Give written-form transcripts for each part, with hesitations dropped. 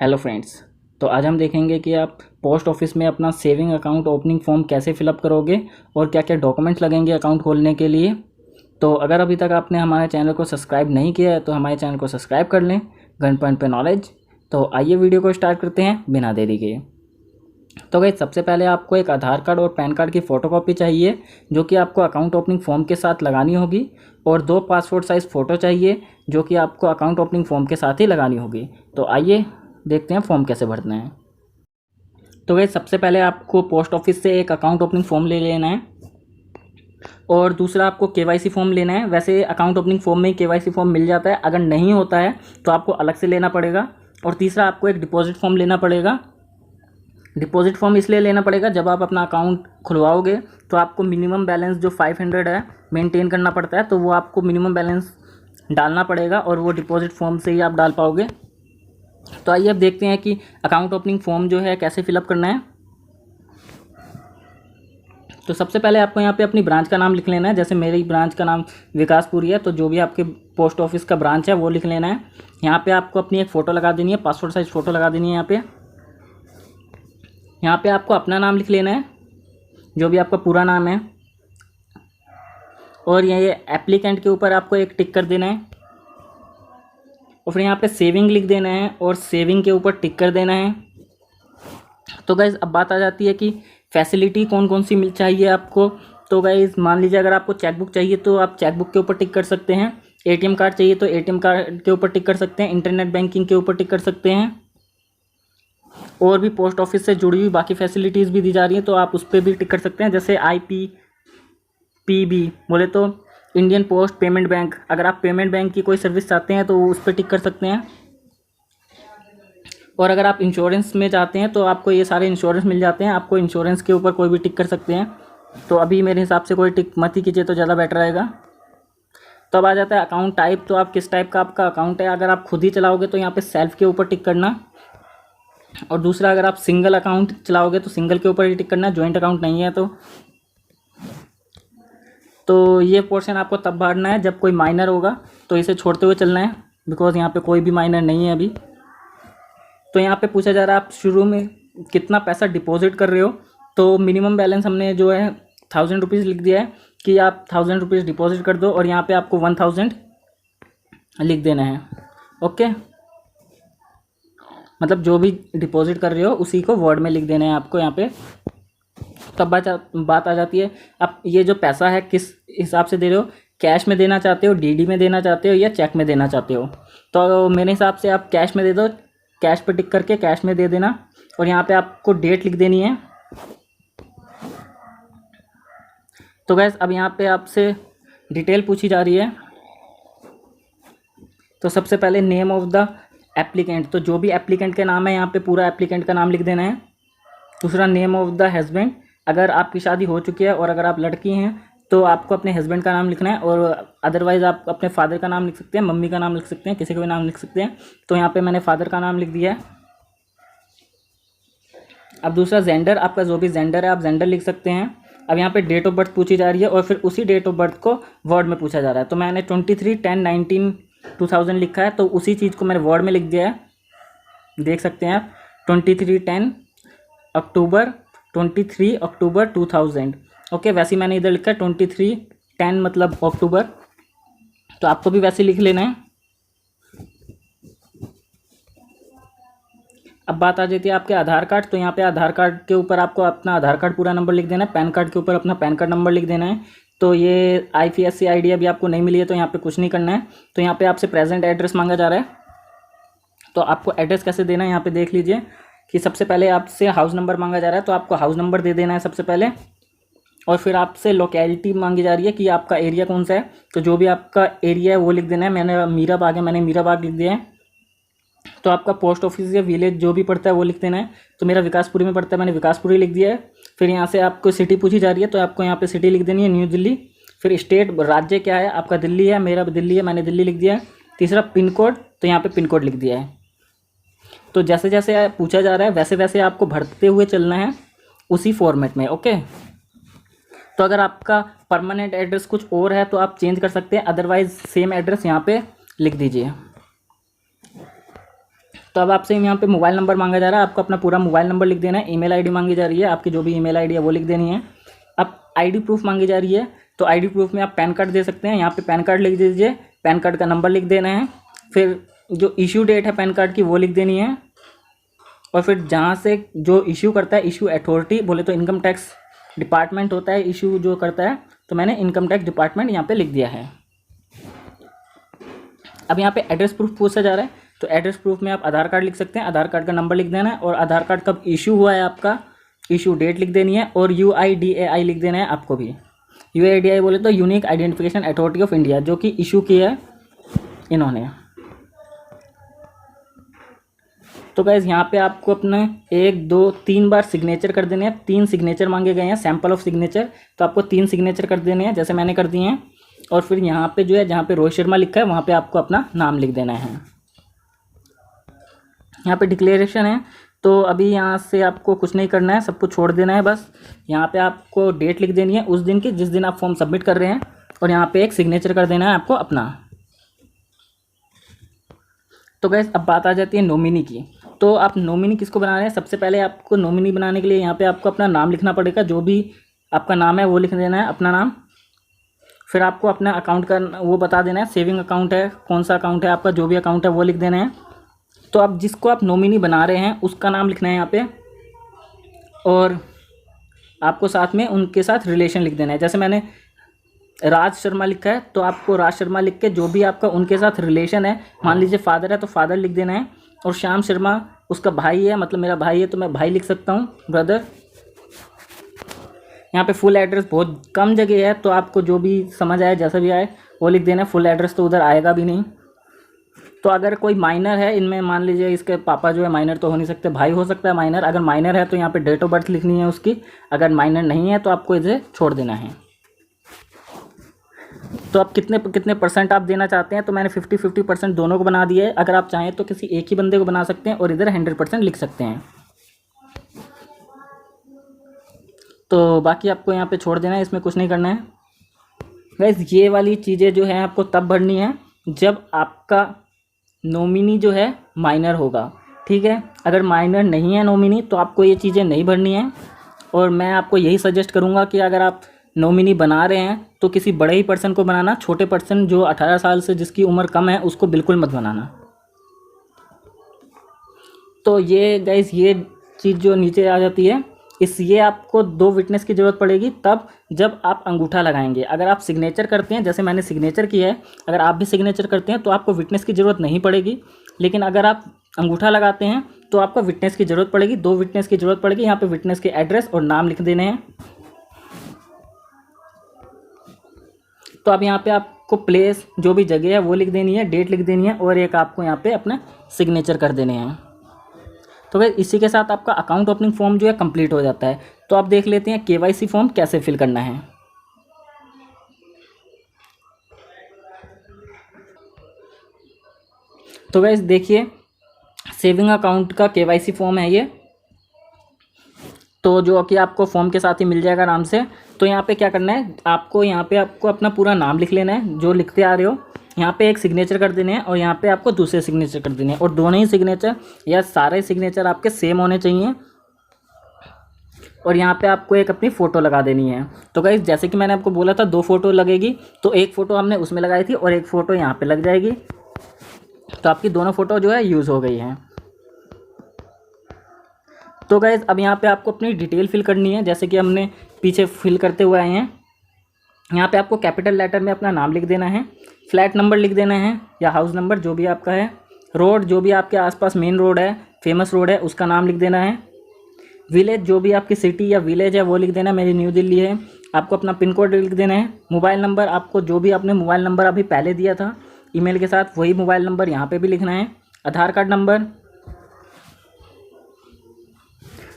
Hello friends. तो आज हम देखेंगे कि आप पोस्ट ऑफिस में अपना सेविंग अकाउंट ओपनिंग फॉर्म कैसे फिलअप करोगे और क्या क्या डॉक्यूमेंट्स लगेंगे अकाउंट खोलने के लिए। तो अगर अभी तक आपने हमारे चैनल को सब्सक्राइब नहीं किया है तो हमारे चैनल को सब्सक्राइब कर लें, गन पॉइंट पे नॉलेज। तो आइए वीडियो को स्टार्ट करते हैं बिना देरी के। तो गाइस सबसे पहले आपको एक आधार कार्ड और पैन कार्ड की फ़ोटोकॉपी चाहिए जो कि आपको अकाउंट ओपनिंग फॉर्म के साथ लगानी होगी, और 2 पासपोर्ट साइज़ फ़ोटो चाहिए जो कि आपको अकाउंट ओपनिंग फॉर्म के साथ ही लगानी होगी। तो आइए देखते हैं फॉर्म कैसे भरना है। तो गाइस सबसे पहले आपको पोस्ट ऑफिस से एक अकाउंट ओपनिंग फॉर्म ले लेना है, और दूसरा आपको केवाईसी फॉर्म लेना है। वैसे अकाउंट ओपनिंग फॉर्म में केवाईसी फॉर्म मिल जाता है, अगर नहीं होता है तो आपको अलग से लेना पड़ेगा। और तीसरा आपको एक डिपॉजिट फॉर्म लेना पड़ेगा। डिपॉजिट फॉर्म इसलिए लेना पड़ेगा, जब आप अपना अकाउंट खुलवाओगे तो आपको मिनिमम बैलेंस जो 500 है मेंटेन करना पड़ता है, तो वो आपको मिनिमम बैलेंस डालना पड़ेगा और वो डिपॉजिट फॉर्म से ही आप डाल पाओगे। तो आइए अब देखते हैं कि अकाउंट ओपनिंग फॉर्म जो है कैसे फिलअप करना है। तो सबसे पहले आपको यहाँ पे अपनी ब्रांच का नाम लिख लेना है। जैसे मेरी ब्रांच का नाम विकासपुरी है, तो जो भी आपके पोस्ट ऑफिस का ब्रांच है वो लिख लेना है। यहाँ पे आपको अपनी एक फ़ोटो लगा देनी है, पासपोर्ट साइज़ फ़ोटो लगा देनी है। यहाँ पे आपको अपना नाम लिख लेना है, जो भी आपका पूरा नाम है, और ये एप्लीकेंट के ऊपर आपको एक टिक कर देना है, और फिर यहाँ पे सेविंग लिख देना है और सेविंग के ऊपर टिक कर देना है। तो गाइज़ अब बात आ जाती है कि फैसिलिटी कौन कौन सी मिल चाहिए आपको। तो गाइज़ मान लीजिए अगर आपको चेकबुक चाहिए तो आप चेकबुक के ऊपर टिक कर सकते हैं। एटीएम कार्ड चाहिए तो एटीएम कार्ड के ऊपर टिक कर सकते हैं। इंटरनेट बैंकिंग के ऊपर टिक कर सकते हैं। और भी पोस्ट ऑफिस से जुड़ी हुई बाकी फैसिलिटीज़ भी दी जा रही हैं तो आप उस पर भी टिक कर सकते हैं। जैसे IPPB बोले तो इंडियन पोस्ट पेमेंट बैंक, अगर आप पेमेंट बैंक की कोई सर्विस चाहते हैं तो उस पर टिक कर सकते हैं। और अगर आप इंश्योरेंस में चाहते हैं तो आपको ये सारे इंश्योरेंस मिल जाते हैं, आपको इंश्योरेंस के ऊपर कोई भी टिक कर सकते हैं। तो अभी मेरे हिसाब से कोई टिक मत ही कीजिए तो ज़्यादा बेटर रहेगा। तो अब आ जाता है अकाउंट टाइप। तो आप किस टाइप का आपका अकाउंट है। अगर आप खुद ही चलाओगे तो यहाँ पे सेल्फ के ऊपर टिक करना, और दूसरा अगर आप सिंगल अकाउंट चलाओगे तो सिंगल के ऊपर ही टिक करना, जॉइंट अकाउंट नहीं है तो ये पोर्शन आपको तब भरना है जब कोई माइनर होगा, तो इसे छोड़ते हुए चलना है, बिकॉज यहाँ पे कोई भी माइनर नहीं है अभी। तो यहाँ पे पूछा जा रहा है आप शुरू में कितना पैसा डिपॉजिट कर रहे हो। तो मिनिमम बैलेंस हमने जो है 1000 रुपीज़ लिख दिया है कि आप 1000 रुपीज़ डिपॉजिट कर दो, और यहाँ पे आपको 1000 लिख देना है। ओके, मतलब जो भी डिपॉजिट कर रहे हो उसी को वर्ड में लिख देना है आपको यहाँ पे। तब बात आ जाती है अब ये जो पैसा है किस हिसाब से दे रहे हो, कैश में देना चाहते हो, DD में देना चाहते हो, या चेक में देना चाहते हो। तो मेरे हिसाब से आप कैश में दे दो, कैश पे टिक करके कैश में दे देना। और यहाँ पे आपको डेट लिख देनी है। तो गैस अब यहाँ पे आपसे डिटेल पूछी जा रही है। तो सबसे पहले नेम ऑफ द एप्लीकेंट, तो जो भी एप्लीकेंट के नाम है यहाँ पे पूरा एप्लीकेंट का नाम लिख देना है। दूसरा नेम ऑफ द हस्बैंड, अगर आपकी शादी हो चुकी है और अगर आप लड़की हैं तो आपको अपने हस्बैंड का नाम लिखना है, और अदरवाइज़ आप अपने फादर का नाम लिख सकते हैं, मम्मी का नाम लिख सकते हैं, किसी का भी नाम लिख सकते हैं। तो यहाँ पे मैंने फादर का नाम लिख दिया है। अब दूसरा जेंडर, आपका जो भी जेंडर है आप जेंडर लिख सकते हैं। अब यहाँ पे डेट ऑफ बर्थ पूछी जा रही है, और फिर उसी डेट ऑफ बर्थ को वर्ड में पूछा जा रहा है। तो मैंने 23/10/19/2000 लिखा है, तो उसी चीज़ को मैंने वर्ड में लिख दिया है, देख सकते हैं आप। 23 अक्टूबर 2000। ओके, वैसे ही मैंने इधर लिखा है 23/10 मतलब अक्टूबर, तो आपको भी वैसे लिख लेना है। अब बात आ जाती है आपके आधार कार्ड। तो यहाँ पे आधार कार्ड के ऊपर आपको अपना आधार कार्ड पूरा नंबर लिख देना है, पैन कार्ड के ऊपर अपना पैन कार्ड नंबर लिख देना है। तो ये IFSC ID अभी आपको नहीं मिली है तो यहाँ पे कुछ नहीं करना है। तो यहाँ पे आपसे प्रेजेंट एड्रेस मांगा जा रहा है, तो आपको एड्रेस कैसे देना है यहाँ पे देख लीजिए कि सबसे पहले आपसे हाउस नंबर मांगा जा रहा है, तो आपको हाउस नंबर दे देना है सबसे पहले। और फिर आपसे लोकेलिटी मांगी जा रही है कि आपका एरिया कौन सा है, तो जो भी आपका एरिया है वो लिख देना है। मैंने मीराबाग है, मैंने मीराबाग लिख दिया है। तो आपका पोस्ट ऑफिस या विलेज जो भी पड़ता है वो लिख देना है। तो मेरा विकासपुरी में पड़ता है, मैंने विकासपुरी लिख दिया है। फिर यहाँ से आपको सिटी पूछी जा रही है, तो आपको यहाँ पे सिटी लिख देनी है, न्यू दिल्ली। फिर स्टेट राज्य क्या है, आपका दिल्ली है, मेरा दिल्ली है, मैंने दिल्ली लिख दिया है। तीसरा पिन कोड, तो यहाँ पे पिन कोड लिख दिया है। तो जैसे जैसे पूछा जा रहा है वैसे वैसे आपको भरते हुए चलना है उसी फॉर्मेट में। ओके, तो अगर आपका परमानेंट एड्रेस कुछ और है तो आप चेंज कर सकते हैं, अदरवाइज सेम एड्रेस यहाँ पे लिख दीजिए। तो अब आपसे यहाँ पे मोबाइल नंबर मांगा जा रहा है, आपको अपना पूरा मोबाइल नंबर लिख देना है। ईमेल आईडी मांगी जा रही है, आपकी जो भी ईमेल आईडी है वो लिख देनी है। अब आईडी प्रूफ मांगी जा रही है, तो आईडी प्रूफ में आप पैन कार्ड दे सकते हैं, यहाँ पे पैन कार्ड लिख दीजिए, पैन कार्ड का नंबर लिख देना है, फिर जो इशू डेट है पैन कार्ड की वो लिख देनी है, और फिर जहाँ से जो इशू करता है, इशू अथॉरिटी बोले तो इनकम टैक्स डिपार्टमेंट होता है इशू जो करता है, तो मैंने इनकम टैक्स डिपार्टमेंट यहाँ पे लिख दिया है। अब यहाँ पे एड्रेस प्रूफ पूछा जा रहा है, तो एड्रेस प्रूफ में आप आधार कार्ड लिख सकते हैं, आधार कार्ड का नंबर लिख देना है, और आधार कार्ड कब इशू हुआ है आपका, इशू डेट लिख देनी है, और UIDAI लिख देना है आपको भी। UIDAI बोले तो unique identification authority of India, जो कि इशू किया है इन्होंने। तो गाइज़ यहाँ पे आपको अपने 1 2 3 बार सिग्नेचर कर देने हैं। 3 सिग्नेचर मांगे गए हैं, सैंपल ऑफ सिग्नेचर, तो आपको 3 सिग्नेचर कर देने हैं जैसे मैंने कर दिए हैं। और फिर यहाँ पे जो है जहाँ पे रोहित शर्मा लिखा है वहाँ पे आपको अपना नाम लिख देना है। यहाँ पे डिक्लेरेशन है, तो अभी यहाँ से आपको कुछ नहीं करना है, सब कुछ छोड़ देना है। बस यहाँ पे आपको डेट लिख देनी है उस दिन की जिस दिन आप फॉर्म सबमिट कर रहे हैं, और यहाँ पे एक सिग्नेचर कर देना है आपको अपना। तो गाइस अब बात आ जाती है नॉमिनी की। तो आप नॉमिनी किसको बना रहे हैं, सबसे पहले आपको नॉमिनी बनाने के लिए यहाँ पे आपको अपना नाम लिखना पड़ेगा, जो भी आपका नाम है वो लिख देना है, अपना नाम। फिर आपको अपना अकाउंट का वो बता देना है, सेविंग अकाउंट है, कौन सा अकाउंट है आपका, जो भी अकाउंट है वो लिख देना है। तो आप जिसको आप नॉमिनी बना रहे हैं उसका नाम लिखना है यहाँ पे, और आपको साथ में उनके साथ रिलेशन लिख देना है। जैसे मैंने राज शर्मा लिखा है, तो आपको राज शर्मा लिख के जो भी आपका उनके साथ रिलेशन है, मान लीजिए फादर है तो फादर लिख देना है, और श्याम शर्मा उसका भाई है, मतलब मेरा भाई है तो मैं भाई लिख सकता हूँ, ब्रदर। यहाँ पे फुल एड्रेस बहुत कम जगह है, तो आपको जो भी समझ आए जैसा भी आए वो लिख देना है। फुल एड्रेस तो उधर आएगा भी नहीं। तो अगर कोई माइनर है इनमें, मान लीजिए इसके पापा जो है माइनर तो हो नहीं सकते, भाई हो सकता है माइनर। अगर माइनर है तो यहाँ पे डेट ऑफ बर्थ लिखनी है उसकी, अगर माइनर नहीं है तो आपको इसे छोड़ देना है। तो आप कितने परसेंट आप देना चाहते हैं, तो मैंने 50-50% दोनों को बना दिया है। अगर आप चाहें तो किसी एक ही बंदे को बना सकते हैं और इधर 100% लिख सकते हैं। तो बाकी आपको यहाँ पे छोड़ देना है, इसमें कुछ नहीं करना है। गाइस ये वाली चीज़ें जो है आपको तब भरनी है जब आपका नॉमिनी जो है माइनर होगा, ठीक है। अगर माइनर नहीं है नॉमिनी तो आपको ये चीज़ें नहीं भरनी है। और मैं आपको यही सजेस्ट करूँगा कि अगर आप नॉमिनी बना रहे हैं तो किसी बड़े ही पर्सन को बनाना, छोटे पर्सन जो 18 साल से जिसकी उम्र कम है उसको बिल्कुल मत बनाना। तो ये गाइस ये चीज़ जो नीचे आ जाती है, ये आपको 2 विटनेस की ज़रूरत पड़ेगी तब जब आप अंगूठा लगाएंगे। अगर आप सिग्नेचर करते हैं, जैसे मैंने सिग्नेचर किया है, अगर आप भी सिग्नेचर करते हैं तो आपको विटनेस की ज़रूरत नहीं पड़ेगी। लेकिन अगर आप अंगूठा लगाते हैं तो आपको विटनेस की ज़रूरत पड़ेगी, 2 विटनेस की ज़रूरत पड़ेगी। यहाँ पे विटनेस के एड्रेस और नाम लिख देने हैं। तो अब यहाँ पे आपको प्लेस जो भी जगह है वो लिख देनी है, डेट लिख देनी है, और एक आपको यहाँ पे अपना सिग्नेचर कर देने हैं। तो फिर इसी के साथ आपका अकाउंट ओपनिंग फॉर्म जो है कंप्लीट हो जाता है। तो आप देख लेते हैं KYC फॉर्म कैसे फिल करना है। तो गाइस देखिए सेविंग अकाउंट का KYC फॉर्म है ये, तो जो कि आपको फॉर्म के साथ ही मिल जाएगा आराम से। तो यहाँ पे क्या करना है, आपको यहाँ पे आपको अपना पूरा नाम लिख लेना है जो लिखते आ रहे हो, यहाँ पे एक सिग्नेचर कर देने हैं और यहाँ पे आपको दूसरे सिग्नेचर कर देने हैं, और दोनों ही सिग्नेचर या सारे सिग्नेचर आपके सेम होने चाहिए। और यहाँ पे आपको एक अपनी फ़ोटो लगा देनी है। तो गाइस जैसे कि मैंने आपको बोला था 2 फ़ोटो लगेगी, तो एक फ़ोटो हमने उसमें लगाई थी और एक फ़ोटो यहाँ पे लग जाएगी। तो आपकी दोनों फ़ोटो जो है यूज़ हो गई हैं। तो गाइस अब यहाँ पे आपको अपनी डिटेल फिल करनी है, जैसे कि हमने पीछे फिल करते हुए आए हैं। यहाँ पे आपको कैपिटल लेटर में अपना नाम लिख देना है, फ्लैट नंबर लिख देना है या हाउस नंबर जो भी आपका है, रोड जो भी आपके आसपास मेन रोड है, फेमस रोड है, उसका नाम लिख देना है, विलेज जो भी आपकी सिटी या विलेज है वो लिख देना है। मेरी न्यू दिल्ली है। आपको अपना पिन कोड लिख देना है। मोबाइल नंबर आपको जो भी आपने मोबाइल नंबर अभी पहले दिया था ईमेल के साथ, वही मोबाइल नंबर यहाँ पे भी लिखना है। आधार कार्ड नंबर,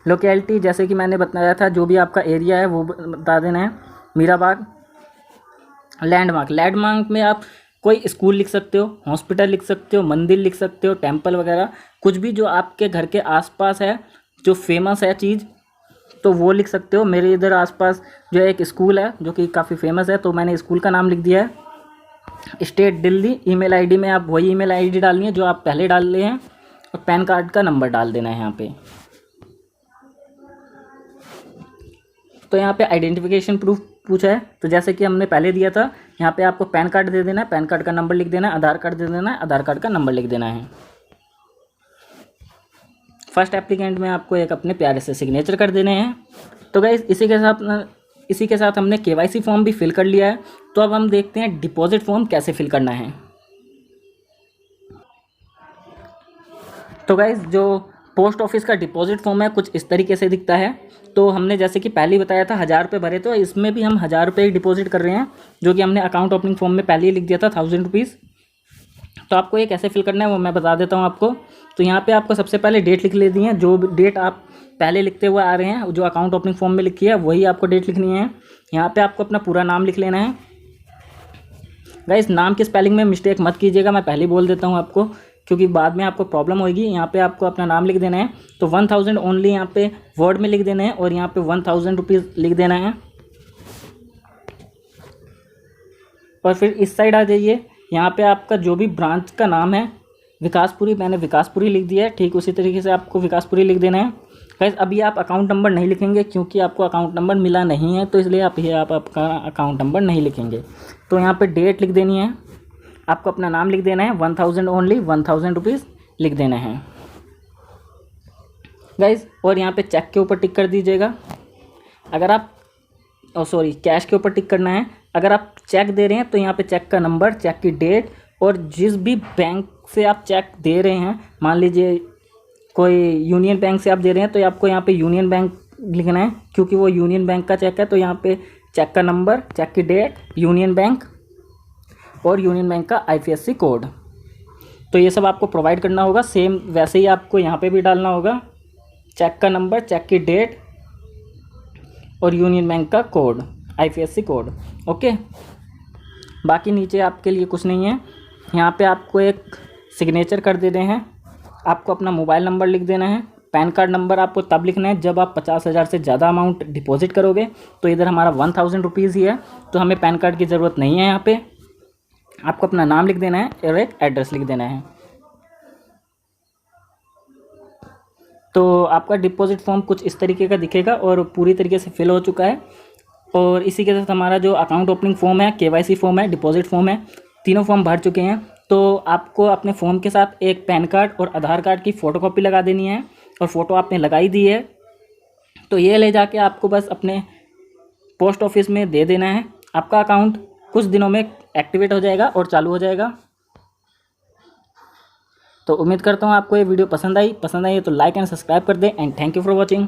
लोकेलिटी जैसे कि मैंने बताया था जो भी आपका एरिया है वो बता देना है, मीराबाग। लैंडमार्क में आप कोई स्कूल लिख सकते हो, हॉस्पिटल लिख सकते हो, मंदिर लिख सकते हो, टेंपल वगैरह, कुछ भी जो आपके घर के आसपास है जो फेमस है चीज़, तो वो लिख सकते हो। मेरे इधर आसपास जो है एक स्कूल है जो कि काफ़ी फेमस है, तो मैंने स्कूल का नाम लिख दिया है। स्टेट दिल्ली, ईमेल आईडी में आप वही ईमेल आईडी डालनी है जो आप पहले डाल रहे हैं, और पैन कार्ड का नंबर डाल देना है यहाँ पे। तो यहाँ पे आइडेंटिफिकेशन प्रूफ पूछा है, तो जैसे कि हमने पहले दिया था, यहाँ पे आपको पैन कार्ड दे देना है, पैन कार्ड का नंबर लिख देना है, आधार कार्ड दे देना है, आधार कार्ड का नंबर लिख देना है। फर्स्ट एप्लीकेंट में आपको एक अपने प्यारे से सिग्नेचर कर देने हैं। तो गाइस इसी के साथ हमने KYC फॉर्म भी फिल कर लिया है। तो अब हम देखते हैं डिपॉजिट फॉर्म कैसे फिल करना है। तो गाइस जो पोस्ट ऑफिस का डिपॉजिट फॉर्म है कुछ इस तरीके से दिखता है। तो हमने जैसे कि पहले ही बताया था 1000 रुपये भरे, तो इसमें भी हम 1000 रुपये ही डिपॉजिट कर रहे हैं, जो कि हमने अकाउंट ओपनिंग फॉर्म में पहले ही लिख दिया था 1000 रुपीज़। तो आपको ये कैसे फिल करना है वो मैं बता देता हूँ आपको। तो यहाँ पे आपको सबसे पहले डेट लिख लेनी है, जो डेट आप पहले लिखते हुए आ रहे हैं, जो अकाउंट ओपनिंग फॉर्म में लिखी है वही आपको डेट लिखनी है। यहाँ पे आपको अपना पूरा नाम लिख लेना है। गाइस नाम की स्पेलिंग में मिस्टेक मत कीजिएगा, मैं पहले ही बोल देता हूँ आपको, क्योंकि बाद में आपको प्रॉब्लम होगी। यहाँ पे आपको अपना नाम लिख देना है। तो 1000 ओनली यहाँ पे वर्ड में लिख देना है और यहाँ पे 1000 रुपीज़ लिख देना है। और फिर इस साइड आ जाइए, यहाँ पे आपका जो भी ब्रांच का नाम है विकासपुरी, मैंने विकासपुरी लिख दिया है, ठीक उसी तरीके से आपको विकासपुरी लिख देना है। गाइस अभी आप अकाउंट नंबर नहीं लिखेंगे क्योंकि आपको अकाउंट नंबर मिला नहीं है, तो इसलिए आप आपका अकाउंट नंबर नहीं लिखेंगे। तो यहाँ पे डेट लिख देनी है, आपको अपना नाम लिख देना है, 1000 ओनली 1000 रुपीज़ लिख देना है गाइस। और यहाँ पे चेक के ऊपर टिक कर दीजिएगा। अगर आप कैश के ऊपर टिक करना है। अगर आप चेक दे रहे हैं तो यहाँ पे चेक का नंबर, चेक की डेट और जिस भी बैंक से आप चेक दे रहे हैं, मान लीजिए कोई यूनियन बैंक से आप दे रहे हैं तो आपको यहाँ पे यूनियन बैंक लिखना है, क्योंकि वो यूनियन बैंक का चेक है। तो यहाँ पे चेक का नंबर, चेक की डेट, यूनियन बैंक और यूनियन बैंक का IFSC कोड, तो ये सब आपको प्रोवाइड करना होगा। सेम वैसे ही आपको यहाँ पे भी डालना होगा, चेक का नंबर, चेक की डेट और यूनियन बैंक का कोड, IFSC कोड। ओके, बाकी नीचे आपके लिए कुछ नहीं है। यहाँ पे आपको एक सिग्नेचर कर देने हैं, आपको अपना मोबाइल नंबर लिख देना है। पैन कार्ड नंबर आपको तब लिखना है जब आप 50,000 से ज़्यादा अमाउंट डिपॉजिट करोगे। तो इधर हमारा 1000 रुपीज़ ही है, तो हमें पैन कार्ड की ज़रूरत नहीं है। यहाँ पे आपको अपना नाम लिख देना है और एक एड्रेस लिख देना है। तो आपका डिपॉजिट फॉर्म कुछ इस तरीके का दिखेगा और पूरी तरीके से फिल हो चुका है। और इसी के साथ हमारा जो अकाउंट ओपनिंग फॉर्म है, KYC फॉर्म है, डिपॉजिट फॉर्म है, तीनों फॉर्म भर चुके हैं। तो आपको अपने फॉर्म के साथ एक पैन कार्ड और आधार कार्ड की फ़ोटोकॉपी लगा देनी है, और फ़ोटो आपने लगाई दी है तो ये ले जाके आपको बस अपने पोस्ट ऑफिस में दे देना है। आपका अकाउंट कुछ दिनों में एक्टिवेट हो जाएगा और चालू हो जाएगा। तो उम्मीद करता हूँ आपको ये वीडियो पसंद आई है तो लाइक एंड सब्सक्राइब कर दें। And thank you for watching.